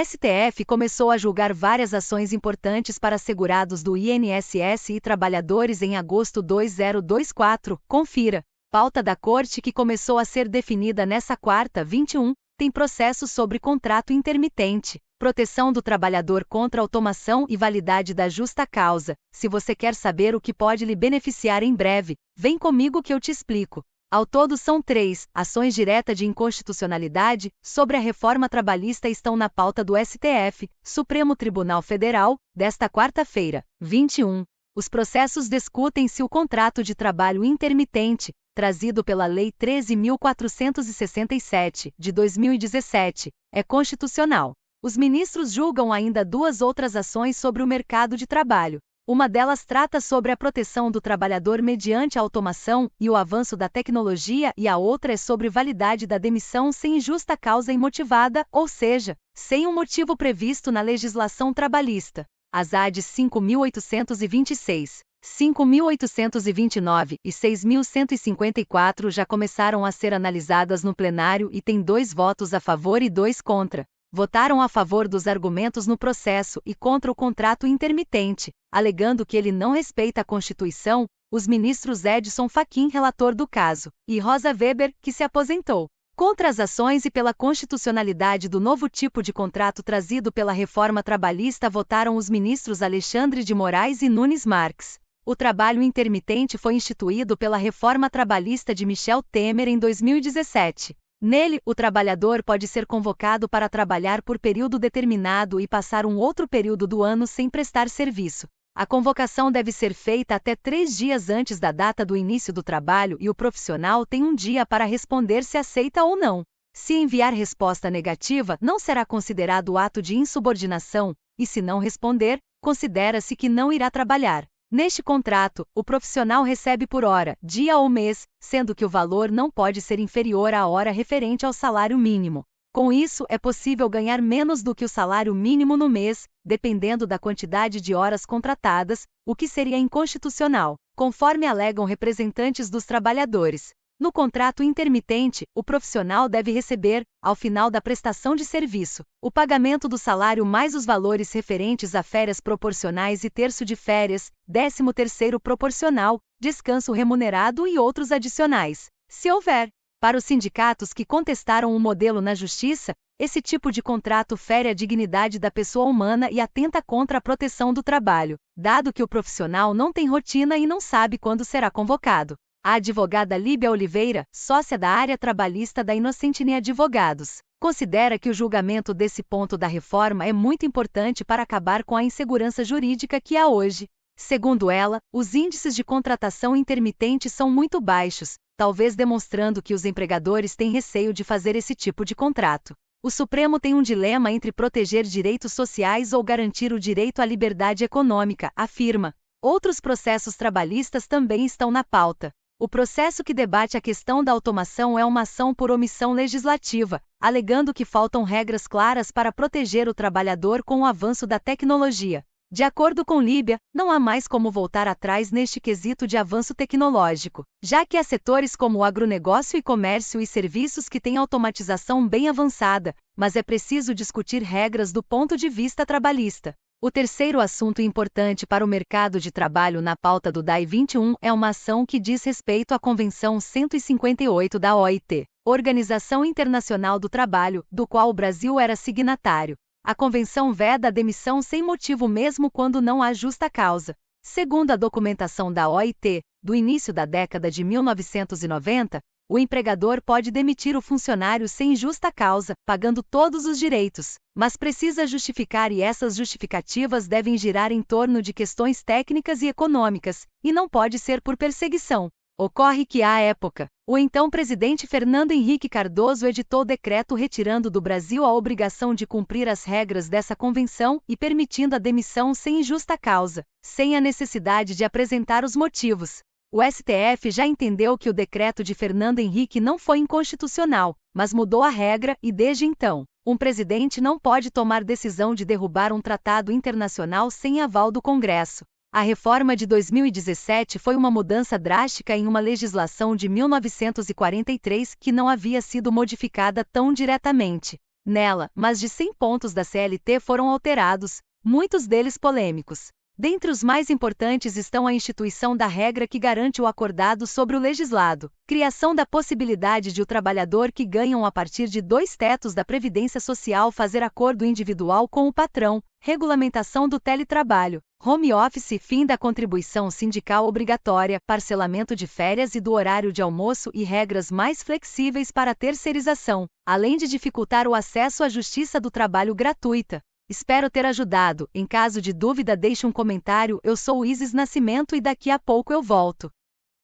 STF começou a julgar várias ações importantes para segurados do INSS e trabalhadores em agosto 2024. Confira. Pauta da Corte que começou a ser definida nesta quarta, 21, tem processos sobre contrato intermitente, proteção do trabalhador contra automação e validade da justa causa. Se você quer saber o que pode lhe beneficiar em breve, vem comigo que eu te explico. Ao todo são 3 ações diretas de inconstitucionalidade sobre a reforma trabalhista estão na pauta do STF, Supremo Tribunal Federal, desta quarta-feira, 21. Os processos discutem se o contrato de trabalho intermitente, trazido pela Lei 13.467, de 2017, é constitucional. Os ministros julgam ainda 2 outras ações sobre o mercado de trabalho. Uma delas trata sobre a proteção do trabalhador mediante a automação e o avanço da tecnologia e a outra é sobre validade da demissão sem justa causa imotivada, ou seja, sem um motivo previsto na legislação trabalhista. As ADs 5.826, 5.829 e 6.154 já começaram a ser analisadas no plenário e têm 2 votos a favor e 2 contra. Votaram a favor dos argumentos no processo e contra o contrato intermitente, alegando que ele não respeita a Constituição, os ministros Edson Fachin, relator do caso, e Rosa Weber, que se aposentou. Contra as ações e pela constitucionalidade do novo tipo de contrato trazido pela reforma trabalhista votaram os ministros Alexandre de Moraes e Nunes Marques. O trabalho intermitente foi instituído pela reforma trabalhista de Michel Temer em 2017. Nele, o trabalhador pode ser convocado para trabalhar por período determinado e passar um outro período do ano sem prestar serviço. A convocação deve ser feita até 3 dias antes da data do início do trabalho e o profissional tem um dia para responder se aceita ou não. Se enviar resposta negativa, não será considerado ato de insubordinação, e se não responder, considera-se que não irá trabalhar. Neste contrato, o profissional recebe por hora, dia ou mês, sendo que o valor não pode ser inferior à hora referente ao salário mínimo. Com isso, é possível ganhar menos do que o salário mínimo no mês, dependendo da quantidade de horas contratadas, o que seria inconstitucional, conforme alegam representantes dos trabalhadores. No contrato intermitente, o profissional deve receber, ao final da prestação de serviço, o pagamento do salário mais os valores referentes a férias proporcionais e terço de férias, 13º proporcional, descanso remunerado e outros adicionais, se houver. Para os sindicatos que contestaram o modelo na Justiça, esse tipo de contrato fere a dignidade da pessoa humana e atenta contra a proteção do trabalho, dado que o profissional não tem rotina e não sabe quando será convocado. A advogada Líbia Oliveira, sócia da área trabalhista da Inocentini Advogados, considera que o julgamento desse ponto da reforma é muito importante para acabar com a insegurança jurídica que há hoje. Segundo ela, os índices de contratação intermitente são muito baixos, talvez demonstrando que os empregadores têm receio de fazer esse tipo de contrato. O Supremo tem um dilema entre proteger direitos sociais ou garantir o direito à liberdade econômica, afirma. Outros processos trabalhistas também estão na pauta. O processo que debate a questão da automação é uma ação por omissão legislativa, alegando que faltam regras claras para proteger o trabalhador com o avanço da tecnologia. De acordo com Líbia, não há mais como voltar atrás neste quesito de avanço tecnológico, já que há setores como o agronegócio e comércio e serviços que têm automatização bem avançada, mas é preciso discutir regras do ponto de vista trabalhista. O terceiro assunto importante para o mercado de trabalho na pauta do DAI 21 é uma ação que diz respeito à Convenção 158 da OIT, Organização Internacional do Trabalho, do qual o Brasil era signatário. A convenção veda a demissão sem motivo mesmo quando não há justa causa. Segundo a documentação da OIT, do início da década de 1990, o empregador pode demitir o funcionário sem justa causa, pagando todos os direitos, mas precisa justificar e essas justificativas devem girar em torno de questões técnicas e econômicas, e não pode ser por perseguição. Ocorre que, à época, o então presidente Fernando Henrique Cardoso editou decreto retirando do Brasil a obrigação de cumprir as regras dessa convenção e permitindo a demissão sem justa causa, sem a necessidade de apresentar os motivos. O STF já entendeu que o decreto de Fernando Henrique não foi inconstitucional, mas mudou a regra e, desde então, um presidente não pode tomar decisão de derrubar um tratado internacional sem aval do Congresso. A reforma de 2017 foi uma mudança drástica em uma legislação de 1943 que não havia sido modificada tão diretamente. nela, mas de 100 pontos da CLT foram alterados, muitos deles polêmicos. Dentre os mais importantes estão a instituição da regra que garante o acordado sobre o legislado, criação da possibilidade de o trabalhador que ganham a partir de 2 tetos da Previdência Social fazer acordo individual com o patrão, regulamentação do teletrabalho, home office e fim da contribuição sindical obrigatória, parcelamento de férias e do horário de almoço e regras mais flexíveis para a terceirização, além de dificultar o acesso à justiça do trabalho gratuita. Espero ter ajudado. Em caso de dúvida, deixe um comentário. Eu sou Isis Nascimento e daqui a pouco eu volto.